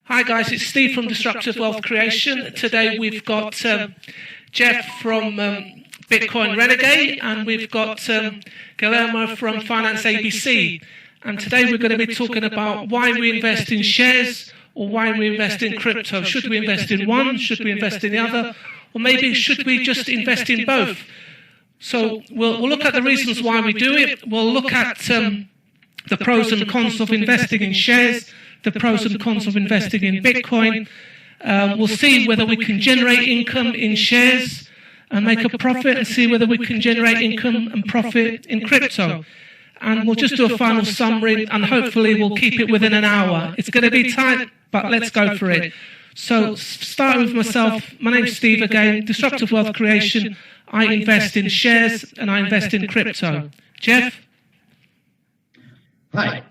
Hi guys, it's Steve from Disruptive Wealth Creation. Today we've got Jeff from Bitcoin Renegade, and we've got Guillermo from Finance ABC. And today we're going to be talking about why we invest in shares or why we invest in crypto. Should we invest in one? Should we invest in the other? Or maybe should we just invest in both? So we'll look at the reasons why we do it. We'll look at the pros and cons of investing in shares, the pros and cons of investing in Bitcoin. We'll see whether we can generate income in shares and make a profit, and see whether we can generate income and profit in crypto. And we'll just do a final summary, and hopefully we'll keep it within an hour. It's going to be tight, but let's go for it. So start with myself. My name's Steve again, Disruptive Wealth Creation. I invest in shares and I invest in crypto. Jeff? Hi.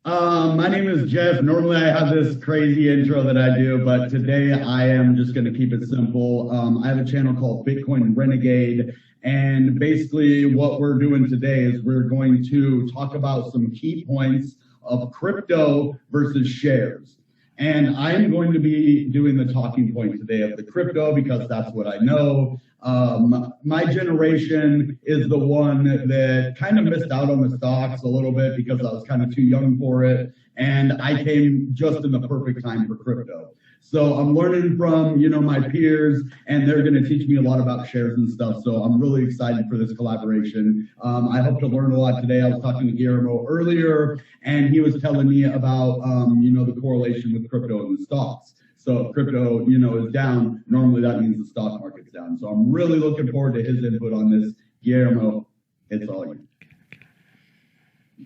My name is Jeff. Normally I have this crazy intro that I do, but today I am just going to keep it simple. I have a channel called Bitcoin Renegade, and basically what we're doing today is we're going to talk about some key points of crypto versus shares. And I am going to be doing the talking point today of the crypto because that's what I know. My generation is the one that kind of missed out on the stocks a little bit because I was kind of too young for it. And I came just in the perfect time for crypto. So I'm learning from, my peers, and they're going to teach me a lot about shares and stuff. So I'm really excited for this collaboration. I hope to learn a lot today. I was talking to Guillermo earlier, and he was telling me about, the correlation with crypto and the stocks. So if crypto, is down, normally that means the stock market's down. So I'm really looking forward to his input on this. Guillermo, it's all you.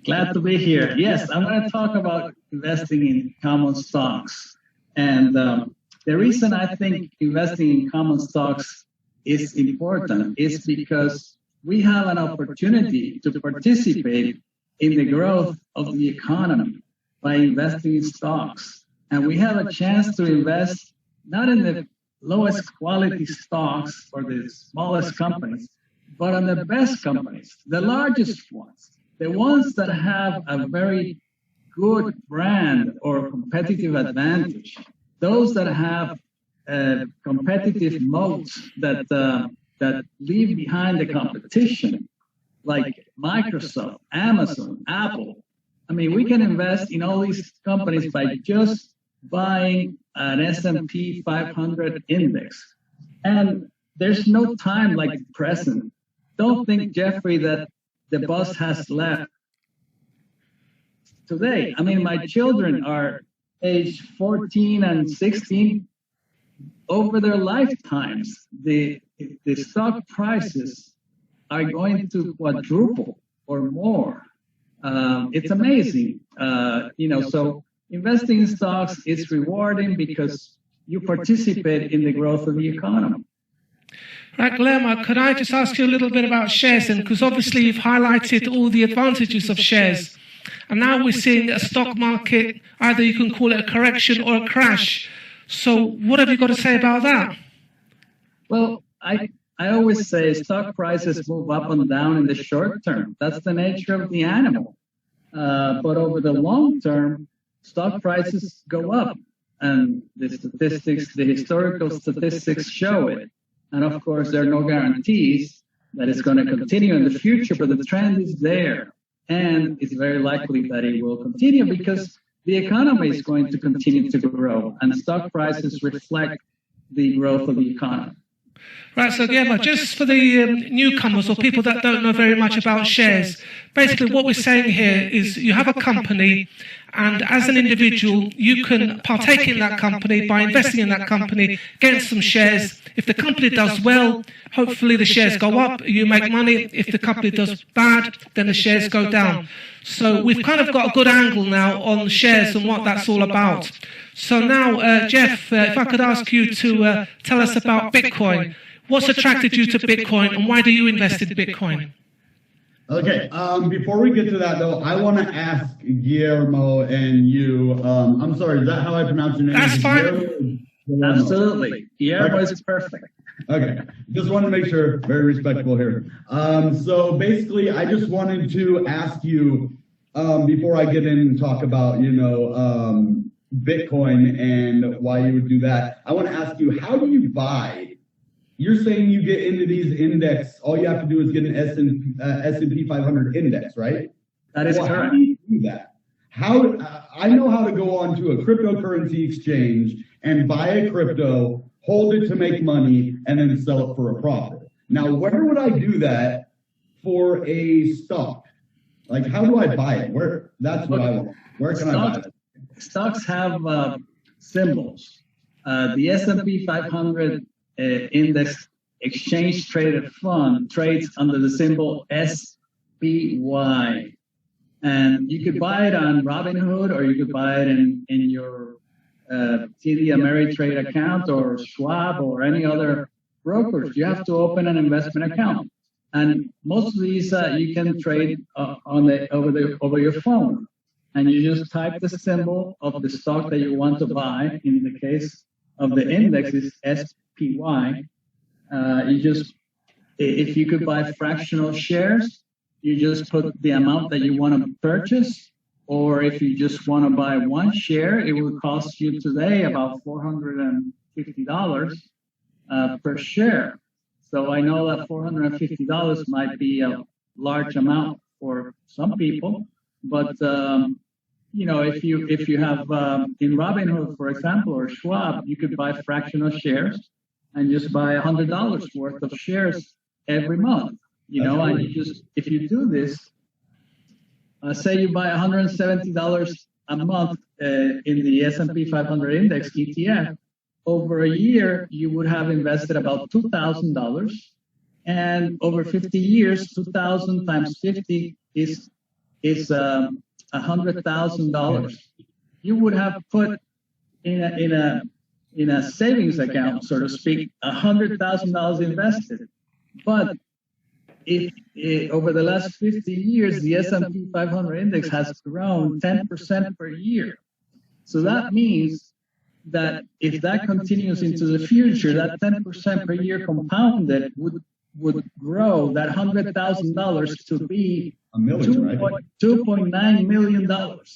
Glad to be here. Yes, I'm going to talk about investing in common stocks. And the reason I think investing in common stocks is important is because we have an opportunity to participate in the growth of the economy by investing in stocks. And we have a chance to invest not in the lowest quality stocks or the smallest companies, but on the best companies, the largest ones, the ones that have a very good brand or competitive advantage, those that have competitive moats that leave behind the competition, like Microsoft, Amazon, Apple. I mean, we can invest in all these companies by just buying an S&P 500 index. And there's no time like the present. Don't think, Jeffrey, that the bus has left today. I mean, my children are age 14 and 16. Over their lifetimes, the stock prices are going to quadruple or more. It's amazing, so investing in stocks is rewarding because you participate in the growth of the economy. Right, Guillermo, could I just ask you a little bit about shares then? Because obviously you've highlighted all the advantages of shares. And now we're seeing a stock market, either you can call it a correction or a crash. So what have you got to say about that? Well, I always say stock prices move up and down in the short term. That's the nature of the animal. But over the long term, stock prices go up. And the historical statistics show it. And of course, there are no guarantees that it's going to continue in the future, but the trend is there. And it's very likely that it will continue because the economy is going to continue to grow, and stock prices reflect the growth of the economy. Right, so Guillermo, just for the newcomers or people that don't know very much about shares, basically what we're saying here is you have a company, and as an individual, you can partake in that company by investing in that company, getting some shares. If the company does well, hopefully the shares go up, you make money. If the company does bad, then the shares go down. So we've kind of got a good angle now on shares and what that's all about. So now, Jeff, if I could ask you to tell us about Bitcoin. What's attracted you to Bitcoin, and why do you invest in Bitcoin? Okay, before we get to that, though, I want to ask Guillermo and you, I'm sorry, is that how I pronounce your name? That's fine. Absolutely. Guillermo is perfect. Okay, just want to make sure, very respectful here. So basically, I just wanted to ask you, before I get in and talk about, Bitcoin and why you would do that, I want to ask you, how do you buy? You're saying you get into these index, all you have to do is get an S&P 500 index, right? That is correct. How do you do that? I know how to go onto a cryptocurrency exchange and buy a crypto, hold it to make money, and then sell it for a profit. Now, where would I do that for a stock? Like, how do I buy it? That's what I want. Where can I buy it? Stocks have symbols. The S&P 500 index exchange traded fund trades under the symbol SPY. And you could buy it on Robinhood, or you could buy it in your TD Ameritrade account or Schwab or any other brokers. You have to open an investment account. And most of these you can trade over your phone. And you just type the symbol of the stock that you want to buy. In the case of the index, is SPY. If you could buy fractional shares, you just put the amount that you want to purchase. Or if you just want to buy one share, it will cost you today about $450 per share. So I know that $450 might be a large amount for some people, but if you have in Robinhood, for example, or Schwab, you could buy fractional shares and just buy $100 worth of shares every month. And if you do this, say you buy $170 a month in the S&P 500 index ETF, over a year, you would have invested about $2,000. And over 50 years, 2,000 times 50 is $100,000. You would have put in a savings account, so to speak, $100,000 invested. But if over the last 50 years, the S&P 500 index has grown 10% per year. So that means that if that continues into the future, that 10% per year compounded would grow that $100,000 to be $2.9 million.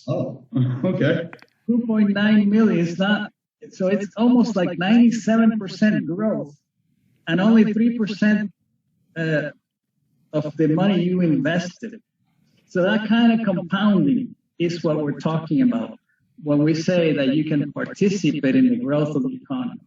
Oh, okay. 2.9 million is not, so it's almost like 97% growth, and only 3% of the money you invested. So that kind of compounding is what we're talking about when we say that you can participate in the growth of the economy.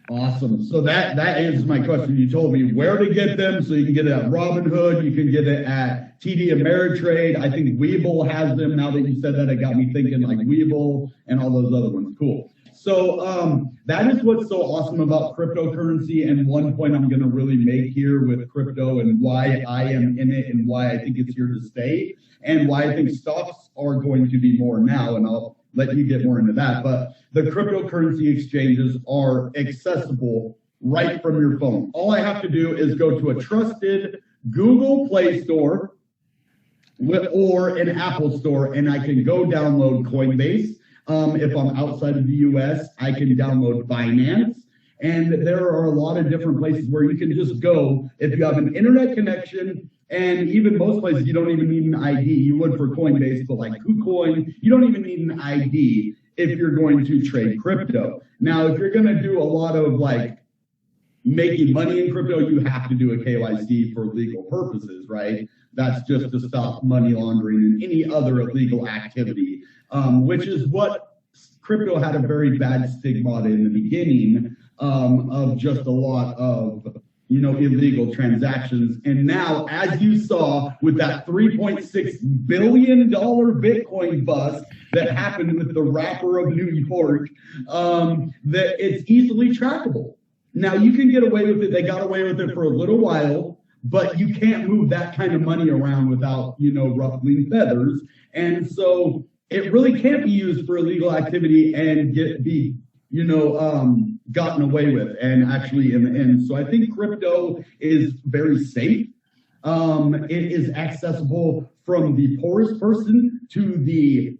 Awesome. So that answers my question. You told me where to get them. So you can get it at Robinhood. You can get it at TD Ameritrade. I think Webull has them. Now that you said that, it got me thinking like Webull and all those other ones. Cool. So that is what's so awesome about cryptocurrency. And one point I'm going to really make here with crypto and why I am in it and why I think it's here to stay and why I think stocks are going to be more now. And I'll let you get more into that. But the cryptocurrency exchanges are accessible right from your phone. All I have to do is go to a trusted Google Play Store or an Apple Store, and I can go download Coinbase. If I'm outside of the US, I can download Binance. And there are a lot of different places where you can just go if you have an internet connection. And even most places, you don't even need an ID. You would for Coinbase, but like KuCoin, you don't even need an ID if you're going to trade crypto. Now, if you're going to do a lot of like making money in crypto, you have to do a KYC for legal purposes, right? That's just to stop money laundering and any other illegal activity, which is what crypto had a very bad stigma in the beginning of just a lot of illegal transactions. And now, as you saw with that $3.6 billion Bitcoin bust that happened with the rapper of New York, that it's easily trackable. Now, you can get away with it. They got away with it for a little while, but you can't move that kind of money around without, ruffling feathers. And so it really can't be used for illegal activity and be gotten away with, and actually in the end. So I think crypto is very safe. It is accessible from the poorest person to the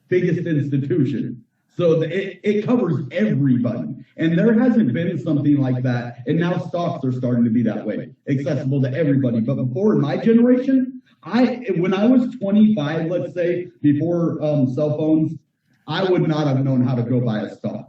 biggest institution. So it covers everybody. And there hasn't been something like that. And now stocks are starting to be that way, accessible to everybody. But before, in my generation, when I was 25, let's say, before cell phones, I would not have known how to go buy a stock.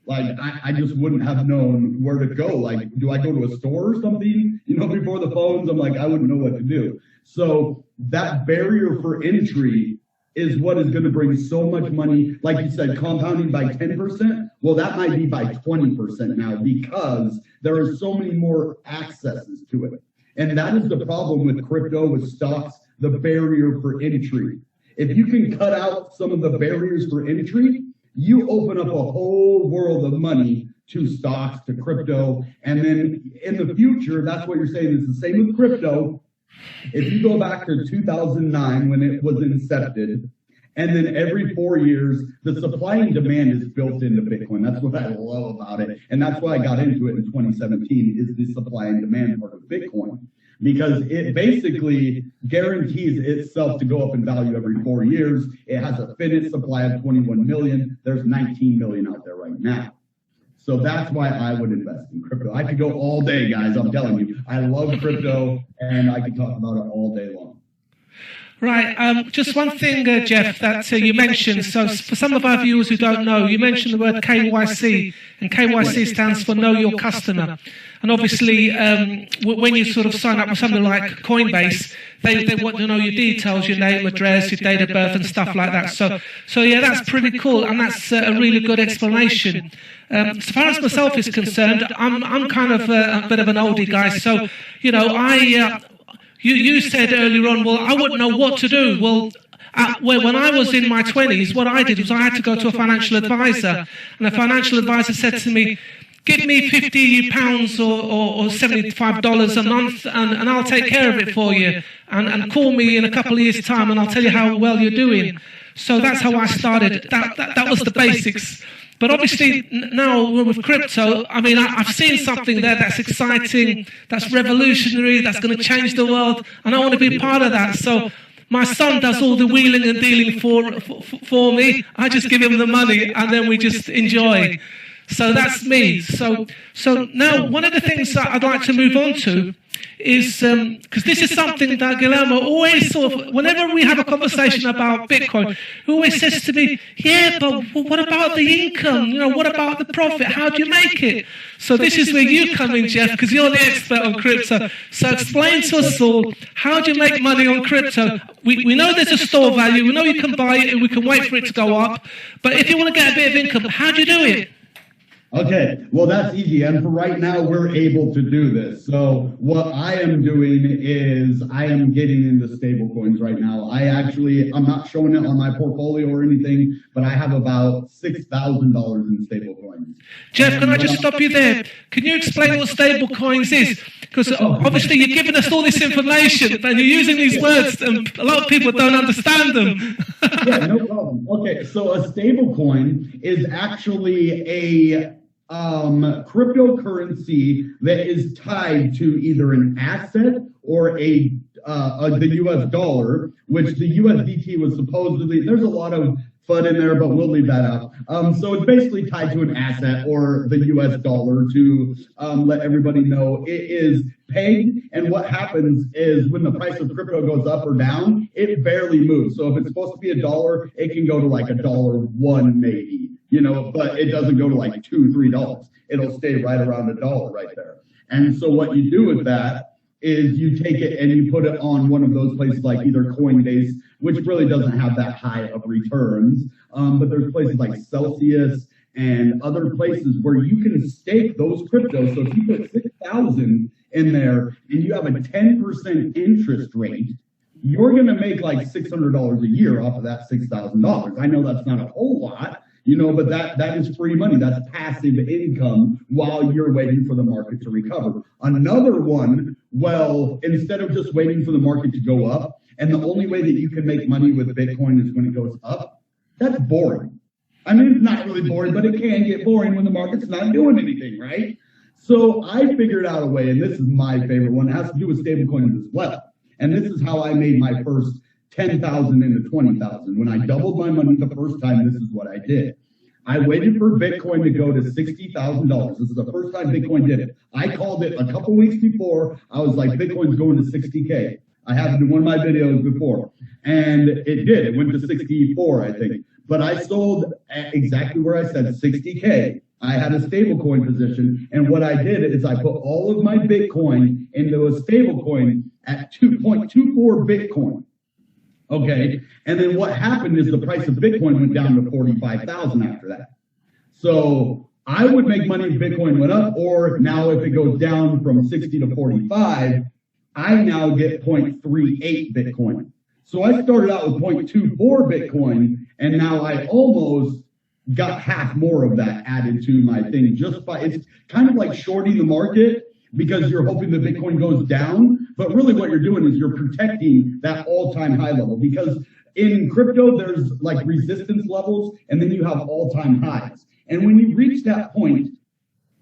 Like, I just wouldn't have known where to go. Like, do I go to a store or something, before the phones? I'm like, I wouldn't know what to do. So that barrier for entry is what is going to bring so much money. Like you said, compounding by 10%. Well, that might be by 20% now, because there are so many more accesses to it. And that is the problem with crypto, with stocks, the barrier for entry. If you can cut out some of the barriers for entry, you open up a whole world of money to stocks, to crypto. And then in the future, that's what you're saying is the same with crypto. If you go back to 2009 when it was incepted, and then every 4 years, the supply and demand is built into Bitcoin. That's what I love about it. And that's why I got into it in 2017, is the supply and demand part of Bitcoin. Because it basically guarantees itself to go up in value every 4 years. It has a finite supply of 21 million. There's 19 million out there right now. So that's why I would invest in crypto. I could go all day, guys. I'm telling you. I love crypto, and I could talk about it all day long. Right. Just one thing, Jeff, that you mentioned. So for some of our viewers who don't know, you mentioned the word KYC, and KYC stands for Know Your Customer. And obviously, when you sort of sign up with something like Coinbase, they want to know your details, your name, address, your date of birth, and stuff like that. So yeah, that's pretty cool, and that's a really good explanation. As far as myself is concerned, I'm kind of a bit of an oldie guy. So You said earlier on, well, I wouldn't know what to do. Well, when I was in my 20s, what I did was I had to go to a financial advisor. And the financial advisor said to me, give me £50 or $75 a month, and I'll take care of it for you. And call me in a couple of years' time, and I'll tell you how well you're doing. So that's how I started. That was the basics. But obviously now with crypto, I mean, I've seen something there that's exciting, that's revolutionary, that's going to change the world, and I want to be part of that. So my son does all the wheeling and dealing for me. I just give him the money, and then we just enjoy. So that's me. So now one of the things that I'd like to move on to is, because this is something that Guillermo always sort of, whenever we have a conversation about Bitcoin, he always says to me, yeah, but what about the income? What about the profit? How do you make it? So this is where you come in, Jeff, because you're the expert on crypto. So explain to us all, how do you make money on crypto? We know there's a store value. We know you can buy it and we can wait for it to go up. But if you want to get a bit of income, how do you do it? Okay, well, that's easy. And for right now, we're able to do this. So what I am doing is I am getting into stable coins right now. I'm not showing it on my portfolio or anything, but I have about $6,000 in stable coins. Jeff, can I just stop you there? Can you explain what stable coins is? Because obviously you're giving us all this information, but you're using these words, and a lot of people don't understand them. Yeah, no problem. Okay, so a stable coin is actually a cryptocurrency that is tied to either an asset or the US dollar, which the USDT was supposedly, there's a lot of FUD in there, but we'll leave that out. So it's basically tied to an asset or the US dollar to let everybody know it is pegged. And what happens is when the price of crypto goes up or down, it barely moves. So if it's supposed to be $1, it can go to like $1.01 maybe, but it doesn't go to like $2, $3. It'll stay right around $1 right there. And so what you do with that is you take it and you put it on one of those places like either Coinbase, which really doesn't have that high of returns, but there's places like Celsius and other places where you can stake those cryptos. So if you put 6,000 in there and you have a 10% interest rate, you're going to make like $600 a year off of that $6,000. I know that's not a whole lot, but that is free money. That's passive income while you're waiting for the market to recover. Another one, well, instead of just waiting for the market to go up, and the only way that you can make money with Bitcoin is when it goes up, that's boring. I mean, it's not really boring, but it can get boring when the market's not doing anything, right? So I figured out a way, and this is my favorite one. It has to do with stablecoins as well. And this is how I made my first 10,000 into 20,000. When I doubled my money the first time, this is what I did. I waited for Bitcoin to go to $60,000. This is the first time Bitcoin did it. I called it a couple weeks before. I was like, Bitcoin's going to 60K. I have it in one of my videos before. And it did. It went to 64, I think. but I sold at exactly where I said 60K. I had a stablecoin position, and what I did is I put all of my Bitcoin into a stablecoin at 2.24 Bitcoin. Okay, and then what happened is the price of Bitcoin went down to 45,000 after that. So I would make money if Bitcoin went up, or now if it goes down from 60 to 45, I now get 0.38 Bitcoin. So I started out with 0.24 Bitcoin, and now I almost got half more of that added to my thing just by, it's kind of like shorting the market because you're hoping the Bitcoin goes down, but really what you're doing is you're protecting that all-time high level, because in crypto there's like resistance levels and then you have all-time highs. And when you reach that point,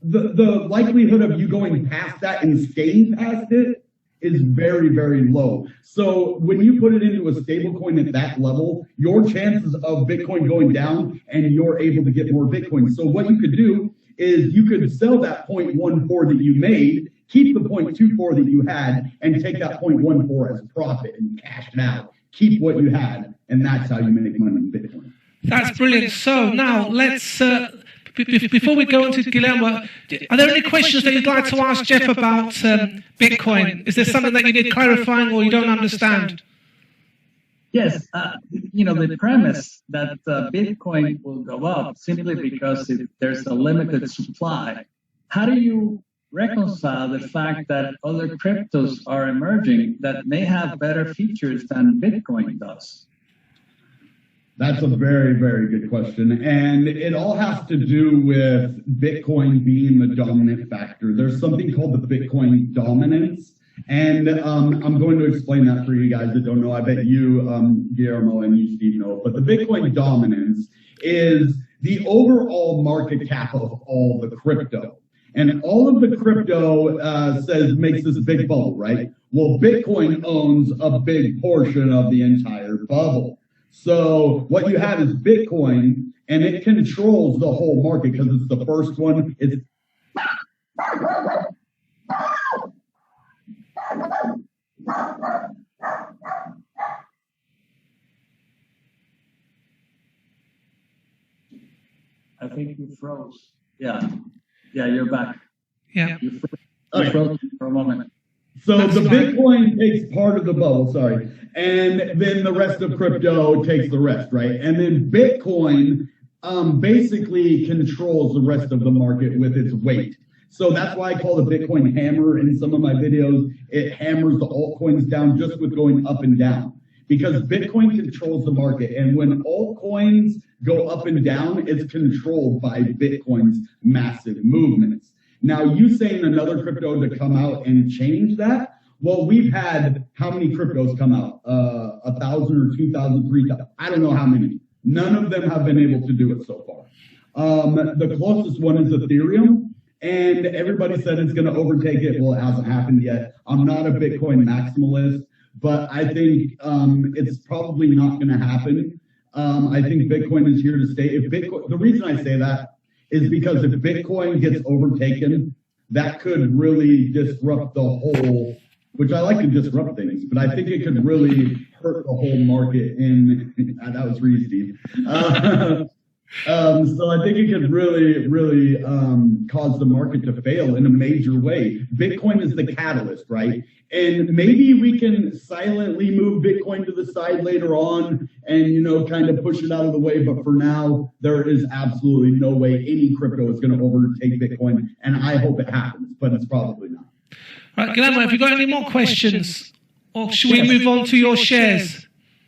the likelihood of you going past that and staying past it is very, very low. So when you put it into a stable coin at that level, your chances of Bitcoin going down and you're able to get more Bitcoin. So what you could do is you could sell that 0.14 that you made, keep the 0.24 that you had, and take that 0.14 as profit and cash it out. Keep what you had, and that's how you make money in Bitcoin. That's brilliant. So now let's, before we go into Guillermo, are there any questions that you'd like to ask Jeff about Bitcoin? Is there something that you need clarifying or you don't understand? Yes, the premise that Bitcoin will go up simply because there's a limited supply. How do you reconcile the fact that other cryptos are emerging that may have better features than Bitcoin does? That's a very, very good question. And it all has to do with Bitcoin being the dominant factor. There's something called the Bitcoin dominance. And I'm going to explain that for you guys that don't know. I bet you, Guillermo, and you, Steve, know. But the Bitcoin dominance is the overall market cap of all the crypto. And all of the crypto makes this big bubble, right? Well, Bitcoin owns a big portion of the entire bubble. So what you have is Bitcoin, and it controls the whole market because it's the first one. I think you froze. Yeah, you're back. Yeah. You froze for a moment. So the Bitcoin takes part of the bubble, sorry, and then the rest of crypto takes the rest, right? And then Bitcoin basically controls the rest of the market with its weight. So that's why I call the Bitcoin hammer in some of my videos. It hammers the altcoins down just with going up and down, because Bitcoin controls the market. And when altcoins go up and down, it's controlled by Bitcoin's massive movements. Now, you saying another crypto to come out and change that? Well, we've had how many cryptos come out? 1,000 or 2,000, 3,000. I don't know how many. None of them have been able to do it so far. The closest one is Ethereum, and everybody said it's going to overtake it. Well, it hasn't happened yet. I'm not a Bitcoin maximalist, but I think it's probably not going to happen. I think Bitcoin is here to stay. The reason I say that is because if Bitcoin gets overtaken, that could really disrupt the whole, which I like to disrupt things, but I think it could really hurt the whole market that was Reed, Steve. So I think it could really cause the market to fail in a major way. Bitcoin is the catalyst, right? And maybe we can silently move Bitcoin to the side later on and, kind of push it out of the way. But for now, there is absolutely no way any crypto is going to overtake Bitcoin. And I hope it happens, but it's probably not. All right, Guillermo, have you got any more questions? Or should we move on to your shares?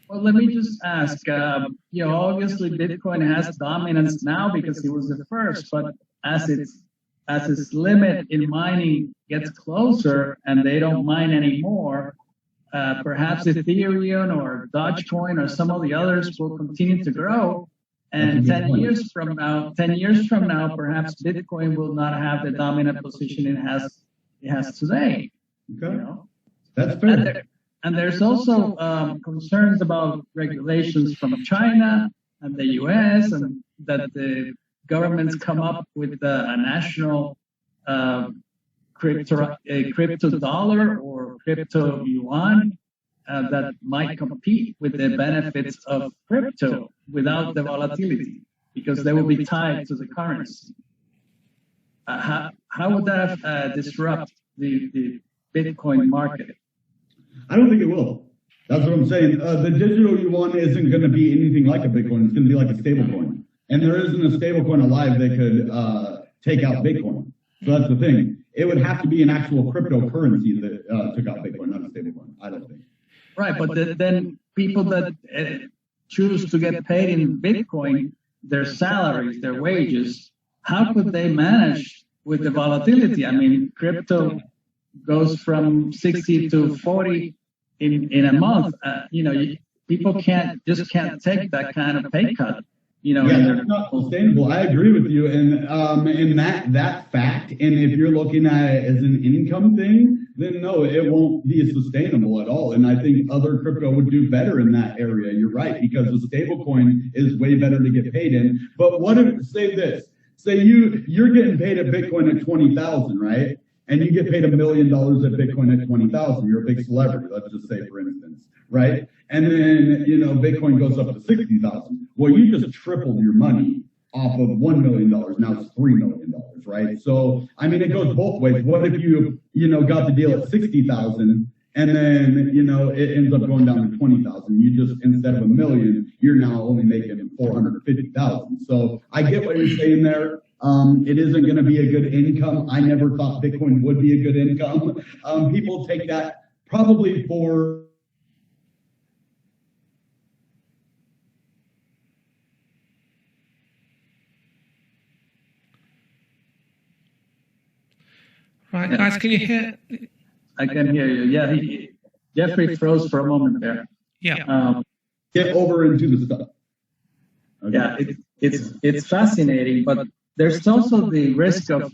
Well, let me just ask, obviously Bitcoin has dominance now because it was the first, but as its limit in mining gets closer and they don't mine anymore, perhaps Ethereum or Dogecoin or some of the others will continue to grow. And 10 years from now, perhaps Bitcoin will not have the dominant position it has today. Okay. That's fair. And there's also concerns about regulations from China and the US, and that the governments come up with a national crypto dollar or crypto yuan. that might compete with the benefits of crypto without the volatility, because they will be tied to the currency. How would that disrupt the Bitcoin market? I don't think it will. That's what I'm saying. The digital yuan isn't going to be anything like a Bitcoin. It's going to be like a stable coin. And there isn't a stable coin alive that could take out Bitcoin. So that's the thing. It would have to be an actual cryptocurrency that took out Bitcoin, not a stable coin, I don't think. Right, but then people that choose to get paid in Bitcoin, their salaries, their wages, how could they manage with the volatility? I mean, crypto goes from 60 to 40 in a month. People can't take that kind of pay cut. Yeah, that's not sustainable. I agree with you, and that fact. And if you're looking at it as an income thing, then no, it won't be sustainable at all. And I think other crypto would do better in that area. You're right, because a stable coin is way better to get paid in. But what if, say this, say you're getting paid at Bitcoin at 20,000, right? And you get paid $1 million at Bitcoin at 20,000. You're a big celebrity, let's just say, for instance, right? And then, Bitcoin goes up to 60,000. Well, you just tripled your money off of $1 million. Now it's $3 million, right? So, I mean, it goes both ways. What if you, got the deal at 60,000 and then, it ends up going down to 20,000. You just, instead of $1 million, you're now only making 450,000. So I get what you're saying there. It isn't going to be a good income. I never thought Bitcoin would be a good income. People take that probably for... Right, guys, can you hear? I can hear you. Yeah, Jeffrey froze for a moment there. Yeah. Get over into the stuff. Okay. Yeah, it's fascinating, but there's also the risk of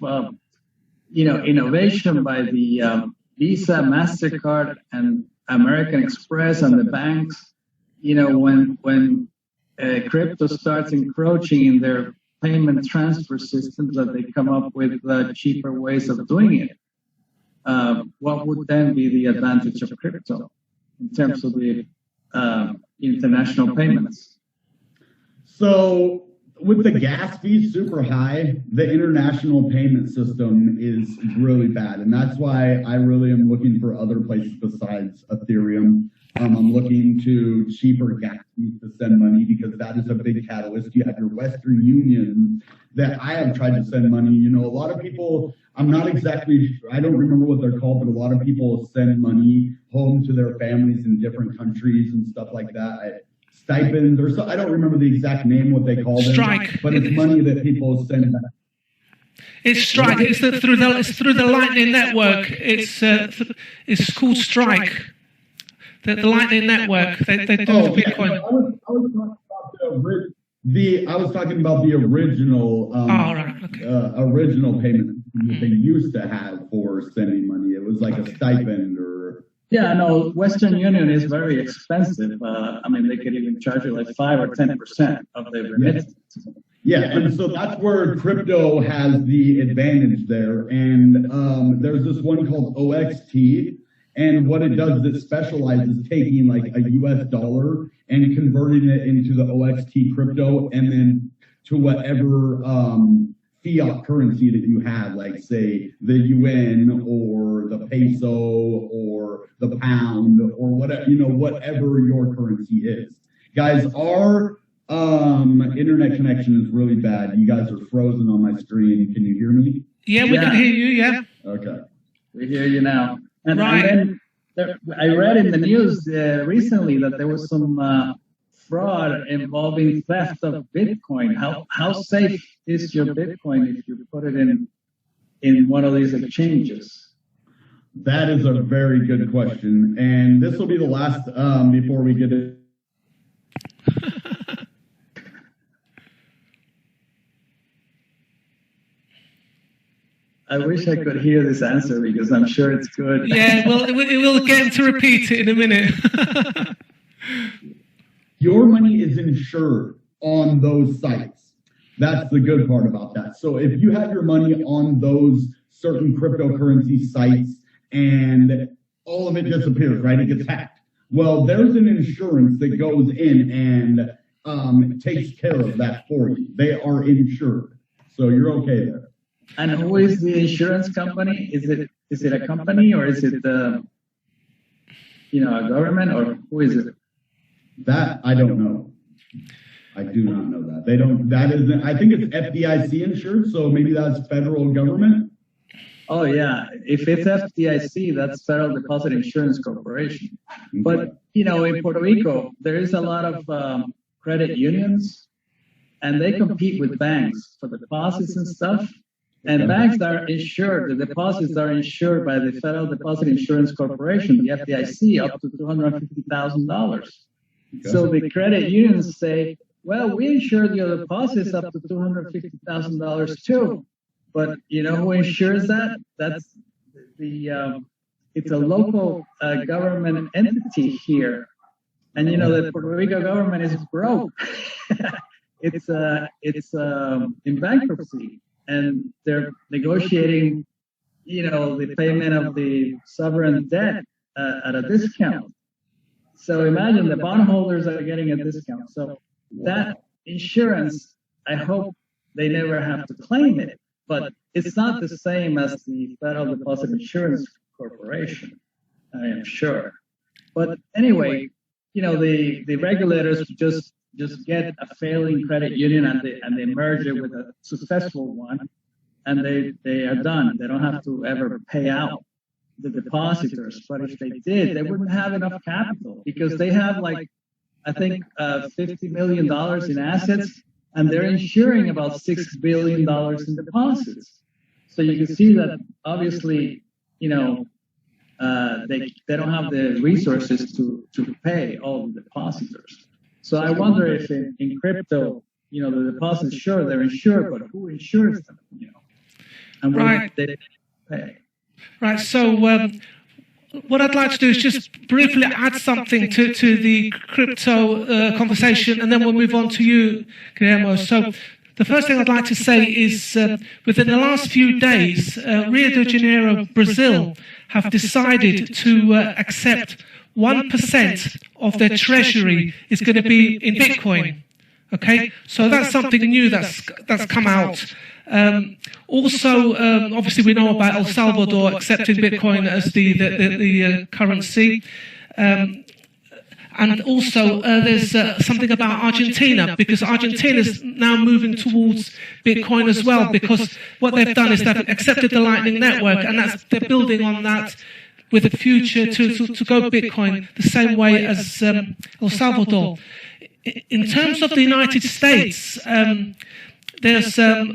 innovation by the Visa, MasterCard, and American Express and the banks. When crypto starts encroaching in their payment transfer systems, that they come up with cheaper ways of doing it. What would then be the advantage of crypto in terms of the international payments? So with the gas fees super high, the international payment system is really bad. And that's why I really am looking for other places besides Ethereum. I'm looking to cheaper gas fees to send money, because that is a big catalyst. You have your Western Union that I have tried to send money. A lot of people, I don't remember what they're called, but a lot of people send money home to their families in different countries and stuff like that. Stipends or so, I don't remember the exact name, what they call them. Strike. But it's money that people send back. It's Strike. It's through the Lightning Network. It's called Strike. The Lightning Network. They do the Bitcoin. I was talking about the original. Original payment that they used to have for sending money. It was like a stipend or. Yeah, no, Western Union is very expensive. They could even charge you like 5 or 10% of the remittance. Yeah, and so that's where crypto has the advantage there. And there's this one called OXT. And what it does is it specializes taking like a US dollar and converting it into the OXT crypto, and then to whatever fiat currency that you have, like say the UN or the peso or the pound or whatever, whatever your currency is. Guys, our internet connection is really bad. You guys are frozen on my screen. Can you hear me? Yeah, we can hear you, yeah. Okay. We hear you now. And right. And then I read in the news recently that there was some fraud involving theft of Bitcoin. How safe is your Bitcoin if you put it in one of these exchanges? That is a very good question. And this will be the last before we get it. I wish I could hear this answer, because I'm sure it's good. Yeah, well, we'll get him to repeat it in a minute. Your money is insured on those sites. That's the good part about that. So if you have your money on those certain cryptocurrency sites and all of it disappears, right? It gets hacked. Well, there's an insurance that goes in and takes care of that for you. They are insured, so you're okay there. And who is the insurance company? Is it a company, or is it a government, or who is it? That I don't know. I do not know that. They don't. That is. I think it's FDIC insured, so maybe that's federal government. Oh yeah, if it's FDIC, that's Federal Deposit Insurance Corporation. Okay. But in Puerto Rico, there is a lot of credit unions, and they compete with banks for the deposits and stuff. And banks are insured, the deposits are insured by the Federal Deposit Insurance Corporation, the FDIC, up to $250,000. Okay. So the credit unions say, well, we insure your deposits up to $250,000 too. But you know who insures that? That's it's a local government entity here. And the Puerto Rico government is broke. it's in bankruptcy. And they're negotiating, the payment of the sovereign debt at a discount. So imagine the bondholders are getting a discount. So that insurance, I hope they never have to claim it, but it's not the same as the Federal Deposit Insurance Corporation, I am sure. But anyway, the regulators just get a failing credit union and they merge it with a successful one, and they are done. They don't have to ever pay out the depositors. But if they did, they wouldn't have enough capital, because they have I think $50 million in assets, and they're insuring about $6 billion in deposits. So you can see that obviously, they don't have the resources to pay all the depositors. So I wonder if in crypto, the deposits, sure, they're insured, but who insures them? And right. They pay. Right. So what I'd like to do is just briefly add something to the crypto conversation, and then we'll move on to you, Guillermo. So the first thing I'd like to say is within the last few days, Rio de Janeiro, Brazil, have decided to accept 1% of their treasury is going to be in Bitcoin. Okay, so that's something new that's come out. Also, obviously, we know about El Salvador accepting Bitcoin as the currency. And also, there's something about Argentina, because Argentina is now moving towards Bitcoin as well, because what they've done is they've accepted the Lightning Network, and they're building on that with the future to go Bitcoin the same way as El Salvador. In terms of the United States, there's a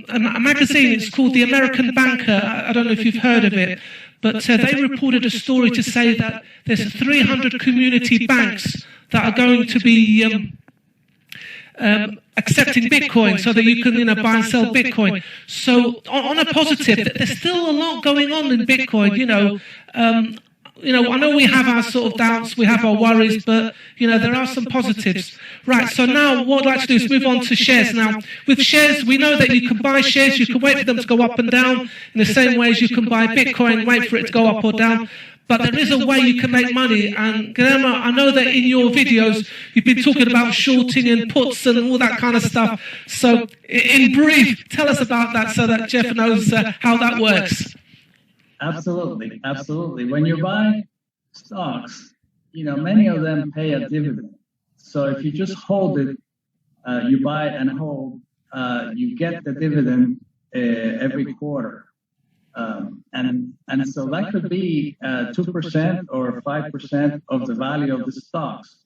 magazine, it's called The American Banker. I don't know if you've heard of it, but they reported a story to say that there's 300 community banks that are going to be accepting Bitcoin, so that you can buy and sell Bitcoin. So on a positive, there's still a lot going on in Bitcoin. I know we have our sort of doubts, we have our worries, but, there are some positives. Right, so now what I'd like to do is move on to shares. Now, with shares, we know that you can buy shares, you can wait for them to go up and down, in the same way as you can buy Bitcoin, wait for it to go up or down. But there is a way you can make money. And Guillermo, I know that in your videos, you've been talking about shorting and puts and all that kind of stuff. So in brief, tell us about that so that Jeff knows how that works. Absolutely, absolutely. When you buy stocks, many of them pay a dividend. So if you just hold it, you buy and hold, you get the dividend every quarter. And so that could be 2% or 5% of the value of the stocks,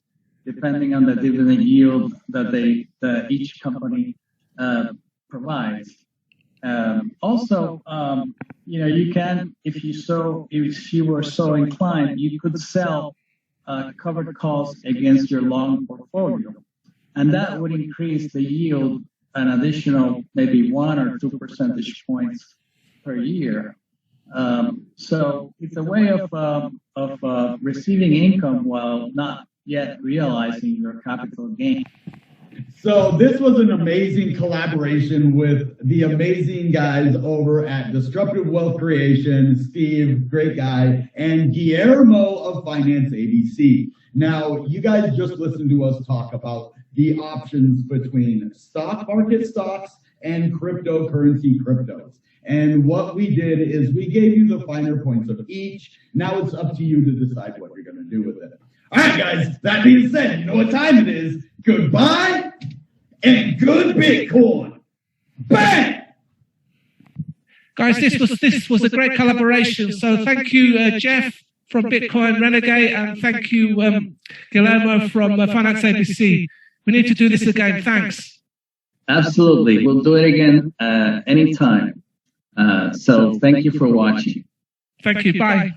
depending on the dividend yield that each company provides. Also, you can, if you were so inclined, you could sell covered calls against your long portfolio, and that would increase the yield an additional maybe 1 or 2 percentage points per year. So it's a way of receiving income while not yet realizing your capital gain. So this was an amazing collaboration with the amazing guys over at Disruptive Wealth Creation, Steve, great guy, and Guillermo of Finance ABC. Now, you guys just listened to us talk about the options between stock market stocks and cryptocurrency cryptos. And what we did is we gave you the finer points of each. Now it's up to you to decide what you're going to do with it. All right, guys, that being said, you know what time it is. Goodbye and good Bitcoin. Bang! Guys, this was a great collaboration. So thank you, Jeff from Bitcoin Renegade, and thank you, Guillermo from Finance ABC. We need to do this again. Thanks. Absolutely. We'll do it again anytime. So thank you for watching. Thank you. Bye.